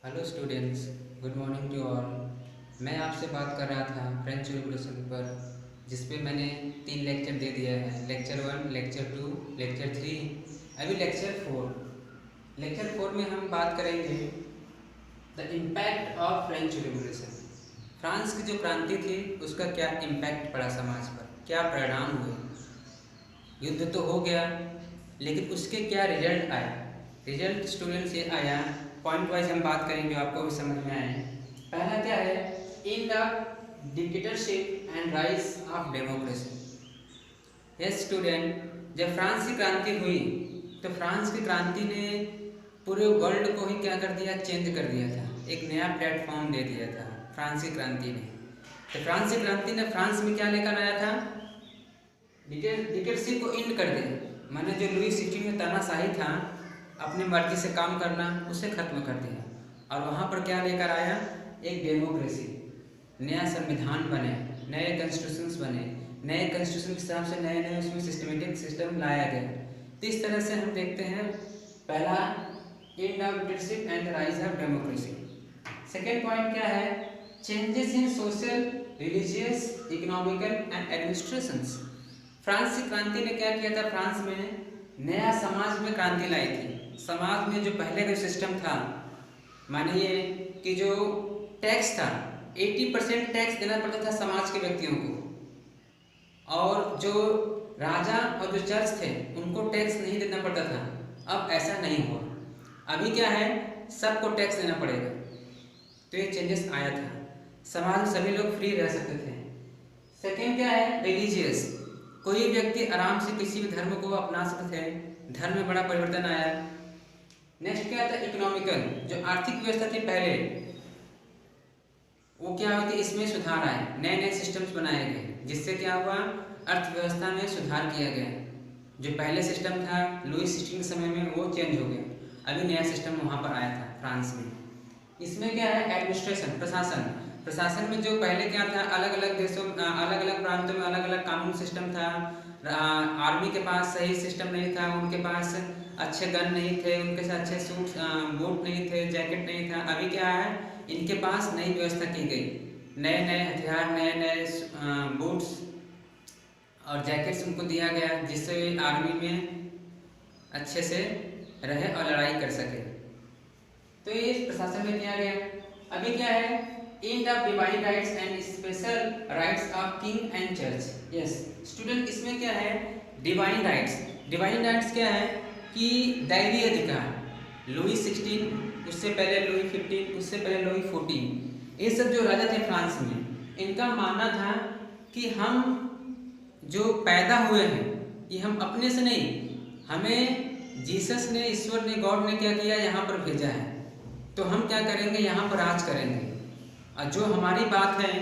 Hello students, good morning to all. मैं आपसे बात कर रहा था फ्रेंच रिवॉल्यूशन पर, जिस पे मैंने 3 लेक्चर दे दिया है। लेक्चर 1, लेक्चर 2, लेक्चर 3, अभी लेक्चर 4। लेक्चर 4 में हम बात करेंगे the impact of French revolution. France की जो क्रांति थी उसका क्या इम्पैक्ट पड़ा समाज पर, क्या परिणाम हुए। युद्ध तो हो गया, लेकिन उसके क्या रिजल्ट आया। रिजल्ट स्टूडेंट्स ये आया, पॉइंट वाइज हम बात करेंगे, आपको भी समझ में आए। पहला क्या है, end of dictatorship and rise of democracy. Yes student, जब फ्रांस की क्रांति हुई तो फ्रांस की क्रांति ने पूरे वर्ल्ड को ही क्या कर दिया, चेंज कर दिया था। एक नया प्लेटफॉर्म दे दिया था फ्रांस की क्रांति ने। तो फ्रांस की क्रांति ने फ्रांस में क्या लेकर आया था, डिक्टेटरशिप को एंड कर दिया। मैंने जो लुई 16 में तानाशाही था, अपनी मर्जी से काम करना, उसे खत्म कर दिया। और वहाँ पर क्या लेकर आया, एक डेमोक्रेसी, नया संविधान बने, नए कॉन्स्टिट्यूशंस बने, नए कॉन्स्टिट्यूशन के हिसाब से नए नए उसमें सिस्टमेटिक सिस्टम लाया गया। तो इस तरह से हम देखते हैं, पहला end of dictatorship and the rise of democracy. Second point क्या है, changes in social, religious, economical and administrations. France की क्रांति ने क्या किया था, फ्रांस में नया समाज में क्रांति लाई थी। समाज में जो पहले का सिस्टम था, मानिए कि जो टैक्स था, 80% टैक्स देना पड़ता था समाज के व्यक्तियों को, और जो राजा और जो चर्च थे उनको टैक्स नहीं देना पड़ता था। अब ऐसा नहीं हुआ, अभी क्या है, सबको टैक्स देना पड़ेगा। तो ये चेंजेस आया था, समाज में सभी लोग फ्री रह सकते थे। सेकेंड क्या है, रिलीजियस, कोई व्यक्ति आराम से किसी भी धर्म को अपना सकते थे, धर्म में बड़ा परिवर्तन आया। नेक्स्ट क्या था, इकोनॉमिकल, जो आर्थिक व्यवस्था थी पहले, वो क्या हुई थी, इसमें सुधार आए, नए नए सिस्टम्स बनाए गए, जिससे क्या हुआ, अर्थव्यवस्था में सुधार किया गया। जो पहले सिस्टम था लुई 16 के समय में, वो चेंज हो गया, अभी नया सिस्टम वहाँ पर आया था फ्रांस में। इसमें क्या है, एडमिनिस्ट्रेशन, प्रशासन। प्रशासन में जो पहले क्या था, अलग अलग देशों, अलग अलग प्रांतों में अलग अलग कानून सिस्टम था। आर्मी के पास सही सिस्टम नहीं था, उनके पास अच्छे गन नहीं थे, उनके साथ अच्छे सूट बूट नहीं थे, जैकेट नहीं था। अभी क्या है, इनके पास नई व्यवस्था की गई, नए नए हथियार, नए नए बूट्स और जैकेट्स उनको दिया गया, जिससे आर्मी में अच्छे से रहे और लड़ाई कर सके। तो ये प्रशासन में किया गया। अभी क्या है, end of divine rights and special rights of king and church. Yes student, इसमें क्या है, डिवाइन राइट्स। डिवाइन राइट्स क्या है कि दैवीय अधिकार। लुई 16, उससे पहले लुई 15, उससे पहले लुई 14, ये सब जो राजा थे फ्रांस में, इनका मानना था कि हम जो पैदा हुए हैं, ये हम अपने से नहीं, हमें जीसस ने, ईश्वर ने, गॉड ने क्या किया, यहाँ पर भेजा है। तो हम क्या करेंगे, यहाँ पर राज करेंगे, और जो हमारी बात है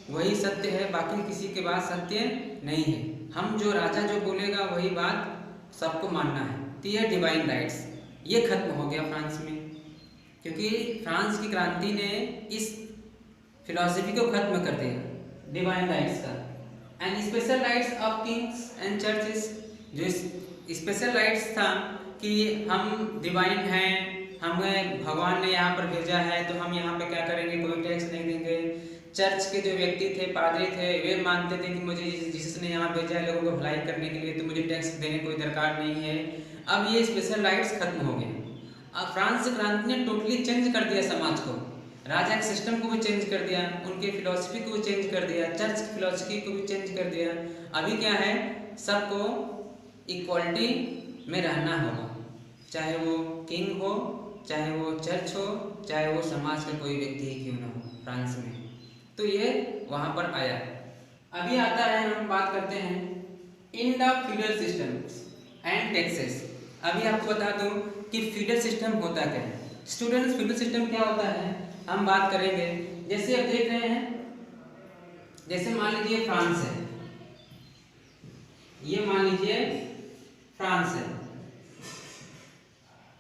वही सत्य है, बाकी किसी के बात सत्य नहीं है। हम जो राजा जो बोलेगा वही बात सबको मानना है। तो यह डिवाइन राइट्स, ये खत्म हो गया फ्रांस में, क्योंकि फ्रांस की क्रांति ने इस फिलॉसफी को खत्म कर दिया, डिवाइन राइट्स का। And special rights of Kings and churches, जो स्पेशल राइट्स था कि हम डिवाइन हैं, हमें भगवान ने यहाँ पर भेजा है, तो हम यहाँ पे क्या करेंगे, कोई टैक्स नहीं देंगे। चर्च के जो व्यक्ति थे, पादरी थे, वे मानते थे कि मुझे जीसस ने यहाँ भेजा है लोगों को भलाई करने के लिए, तो मुझे टैक्स देने की कोई दरकार नहीं है। अब ये स्पेशल राइट्स खत्म हो गए। अब फ्रांस क्रांति ने टोटली चेंज कर दिया समाज को, राजा के सिस्टम को भी चेंज कर दिया, उनके फिलॉसफी को भी चेंज कर दिया, चर्च की फिलॉसफी को भी चेंज कर दिया। अभी क्या है, सबको इक्वालिटी में रहना होगा, चाहे वो किंग हो, चाहे वो चर्च हो, चाहे वो समाज का कोई व्यक्ति ही क्यों ना हो फ्रांस में। तो ये वहाँ पर आया। अभी आता है, हम बात करते हैं end of feudal systems and taxes. अभी आपको बता दूं कि फ्यूडल सिस्टम होता क्या है। स्टूडेंट्स, फ्यूडल सिस्टम क्या होता है हम बात करेंगे। जैसे आप देख रहे हैं, जैसे मान लीजिए फ्रांस है, ये मान लीजिए फ्रांस है।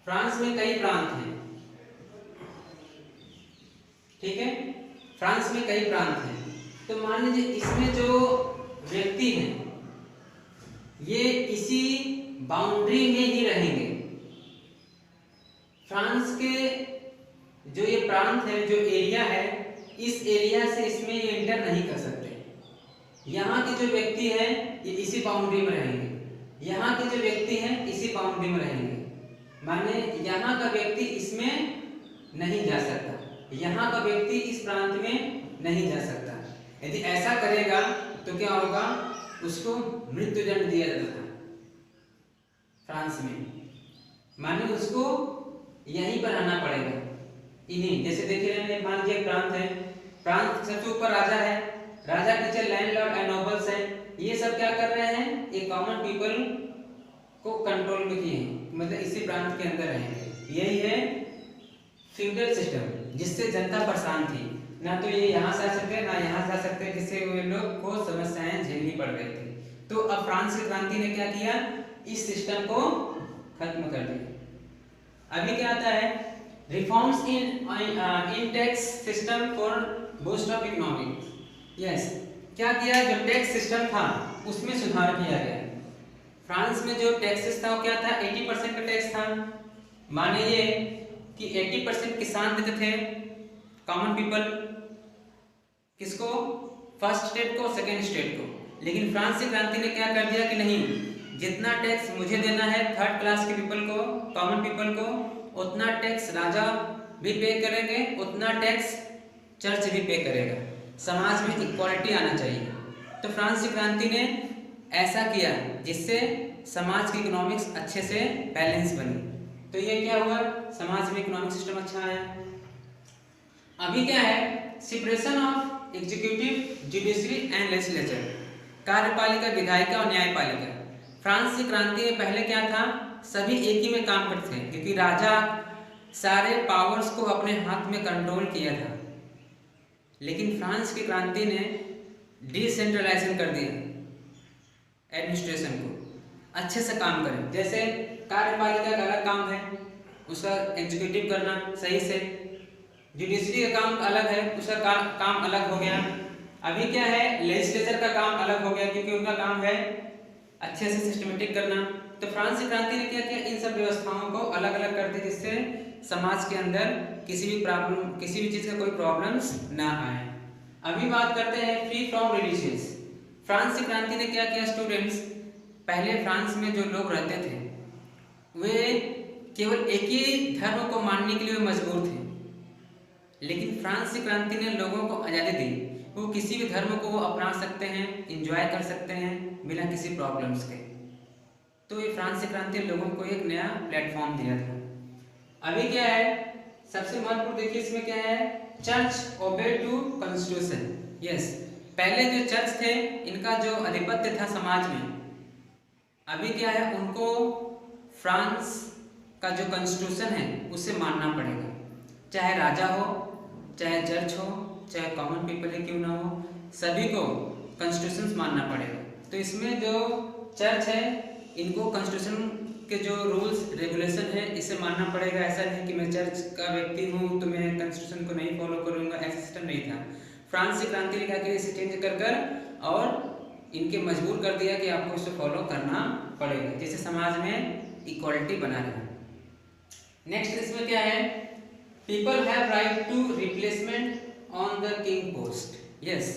फ्रांस में कई प्रांत हैं, ठीक है, फ्रांस में कई प्रांत हैं। तो मान लीजिए इसमें जो व्यक्ति हैं, ये इसी बाउंड्री में ही रहेंगे। फ्रांस के जो ये प्रांत है, जो एरिया है, इस एरिया से इसमें ये इंटर नहीं कर सकते। यहाँ के जो व्यक्ति हैं ये इसी बाउंड्री में रहेंगे, यहाँ के जो व्यक्ति हैं इसी बाउंड्री में रहेंगे। माने यहाँ का व्यक्ति इसमें नहीं जा सकता, यहाँ का व्यक्ति इस प्रांत में नहीं जा सकता। यदि ऐसा करेगा तो क्या होगा, उसको मृत्युदंड दिया जाता था फ्रांस में। माने उसको यहीं पर आना पड़ेगा इन्हीं। जैसे देखिए, मान लीजिए प्रांत है, प्रांत सबसे ऊपर राजा है, राजा नीचे लैंडलॉर्ड एंड नोबल्स हैं। ये सब क्या कर रहे हैं, एक कॉमन पीपल को कंट्रोल में किए हैं, मतलब इसी प्रांत के अंदर रहेंगे। यही है फ्यूडल सिस्टम, जिससे जनता परेशान थी, ना तो ये यहाँ से आ सकते ना यहाँ से आ सकते, जिससे वे लोग को समस्याएं झेलनी पड़ रही थी। तो अब फ्रांस की क्रांति ने क्या किया, इस सिस्टम को खत्म कर दिया। अभी क्या आता है, reforms in tax system for boost of economy. Yes, क्या किया, जो टैक्स सिस्टम था उसमें सुधार किया गया। फ्रांस में जो टैक्सेस था वो क्या था, 80% का टैक्स था। माने ये कि 80% किसान देते थे, कॉमन पीपल, किसको, फर्स्ट स्टेट को, सेकेंड स्टेट को। लेकिन फ्रांस की क्रांति ने क्या कर दिया कि नहीं, जितना टैक्स मुझे देना है थर्ड क्लास के पीपल को, कॉमन पीपल को, उतना टैक्स राजा भी पे करेंगे, उतना टैक्स चर्च भी पे करेगा। समाज में इक्वालिटी आना चाहिए। तो फ्रांस की क्रांति ने ऐसा किया जिससे समाज की इकोनॉमिक्स अच्छे से बैलेंस बनी। तो ये क्या हुआ, समाज में इकोनॉमिक सिस्टम अच्छा आया। अभी क्या है, separation of executive, judiciary and legislature, कार्यपालिका, विधायिका और न्यायपालिका। फ्रांस की क्रांति में पहले क्या था, सभी एक ही में काम करते थे, क्योंकि राजा सारे पावर्स को अपने हाथ में कंट्रोल किया था। लेकिन फ्रांस की क्रांति ने डिसेंट्रलाइजेशन कर दिया, एडमिनिस्ट्रेशन को अच्छे से काम करें। जैसे कार्यपालिका का अलग काम है, उसका एग्जीक्यूटिव करना सही से, जुडिशरी का काम अलग है, उसका काम अलग हो गया। अभी क्या है, लेजिस्लेचर का काम अलग हो गया, क्योंकि उनका काम है अच्छे से सिस्टमेटिक करना। तो फ्रांस की क्रांति ने क्या किया, इन सब व्यवस्थाओं को अलग अलग कर दिया, जिससे समाज के अंदर किसी भी चीज़ का कोई प्रॉब्लम्स ना आए। अभी बात करते हैं फ्री फ्रॉम रिलीजियस। फ्रांस की क्रांति ने क्या किया, स्टूडेंट्स, पहले फ्रांस में जो लोग रहते थे वे केवल एक ही धर्म को मानने के लिए मजबूर थे। लेकिन फ्रांस की क्रांति ने लोगों को आज़ादी दी, वो किसी भी धर्म को वो अपना सकते हैं, एंजॉय कर सकते हैं बिना किसी प्रॉब्लम्स के। तो ये फ्रांस की क्रांति ने लोगों को एक नया प्लेटफॉर्म दिया था। अभी क्या है, सबसे महत्वपूर्ण देखिए इसमें क्या है, चर्च ओबे टू कॉन्स्टिट्यूशन। यस, पहले जो चर्च थे इनका जो आधिपत्य था समाज में, अभी क्या है, उनको फ्रांस का जो कॉन्स्टिट्यूशन है उसे मानना पड़ेगा। चाहे राजा हो, चाहे चर्च हो, चाहे कॉमन पीपल ही क्यों ना हो, सभी को कॉन्स्टिट्यूशन मानना पड़ेगा। तो इसमें जो चर्च है इनको कॉन्स्टिट्यूशन के जो रूल्स रेगुलेशन है इसे मानना पड़ेगा। ऐसा नहीं कि मैं चर्च का व्यक्ति हूँ तो मैं कॉन्स्टिट्यूशन को नहीं फॉलो करूँगा, ऐसा सिस्टम नहीं था। फ्रांस की क्रांति ने क्या किया, इसे चेंज कर और इनके मजबूर कर दिया कि आपको इसे फॉलो करना पड़ेगा, जिससे समाज में इक्वालिटी बना रहे। नेक्स्ट इसमें क्या है, people have right to replacement on the king post. Yes,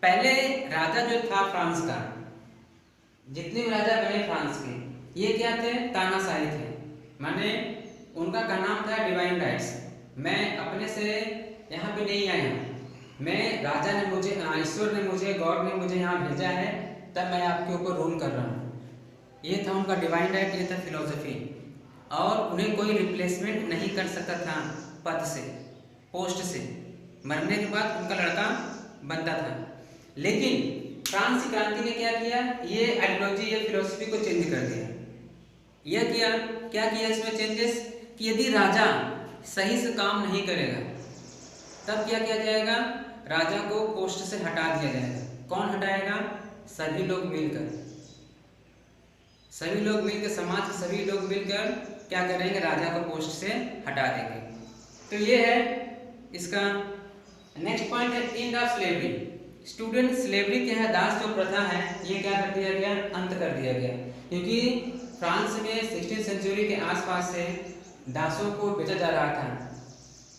पहले राजा जो था फ्रांस का, जितने भी राजा बने फ्रांस के, ये क्या थे, तानाशाही थे। माने उनका का नाम था डिवाइन राइट्स। मैं अपने से यहाँ पे नहीं आया, मैं राजा ने मुझे, ईश्वर ने मुझे, गॉड ने मुझे यहाँ भेजा है, तब मैं आपके ऊपर रूल कर रहा हूँ। ये था उनका डिवाइन राइट, ये था फिलोसफी। और उन्हें कोई रिप्लेसमेंट नहीं कर सकता था पद से, पोस्ट से। मरने के बाद उनका लड़का बनता था। लेकिन फ्रांस की क्रांति ने क्या किया, ये आइडियोलॉजी, ये फिलोसफी को चेंज कर दिया। यह किया, क्या किया इसमें चेंजेस, कि यदि राजा सही से काम नहीं करेगा तब क्या किया जाएगा, राजा को पोस्ट से हटा दिया जाएगा। कौन हटाएगा, सभी लोग मिलकर, सभी लोग मिलकर, समाज के सभी लोग मिलकर क्या करेंगे, राजा को पोस्ट से हटा देंगे। तो ये है इसका नेक्स्ट पॉइंट है, end of slavery. Student, slavery क्या है, दास जो प्रथा है, ये क्या कर दिया गया, अंत कर दिया गया। क्योंकि फ्रांस में 16वीं सेंचुरी के आसपास से दासों को बेचा जा रहा था।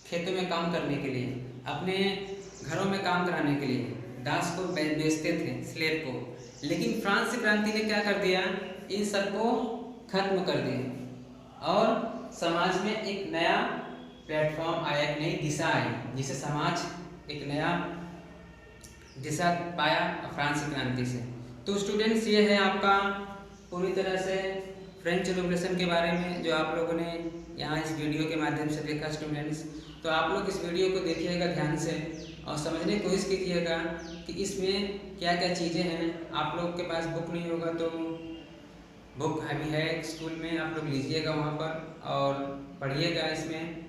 खेतों में काम करने के लिए, अपने घरों में काम कराने के लिए दास को बेचते थे, स्लेव को। लेकिन फ्रांस क्रांति ने क्या कर दिया, इन सबको खत्म कर दिया और समाज में एक नया प्लेटफॉर्म आया, एक नई दिशा आई, जिसे समाज एक नया दिशा पाया फ्रांस क्रांति से। तो स्टूडेंट्स, ये है आपका पूरी तरह से फ्रेंच रिवॉल्यूशन के बारे में जो आप लोगों ने यहाँ इस वीडियो के माध्यम से देखा स्टूडेंट्स। तो आप लोग इस वीडियो को देखिएगा ध्यान से और समझने की कोशिश कीजिएगा कि इसमें क्या क्या चीज़ें हैं। आप लोग के पास बुक नहीं होगा तो बुक अभी है स्कूल में, आप लोग लीजिएगा वहाँ पर और पढ़िएगा। इसमें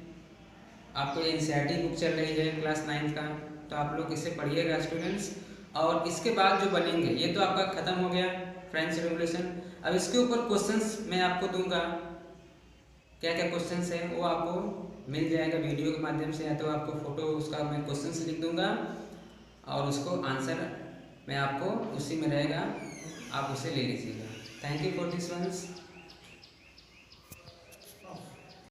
आपको NCERT बुक चल रही है क्लास 9 का, तो आप लोग इसे पढ़िएगा स्टूडेंट्स। और इसके बाद जो बनेंगे, ये तो आपका ख़त्म हो गया फ्रेंच रिवॉल्यूशन। अब इसके ऊपर क्वेश्चंस मैं आपको दूंगा, क्या क्या क्वेश्चंस है वो आपको मिल जाएगा वीडियो के माध्यम से, या तो आपको फोटो उसका मैं क्वेश्चंस लिख दूंगा और उसको आंसर मैं आपको उसी में रहेगा, आप उसे ले लीजिएगा। Thank you for this once.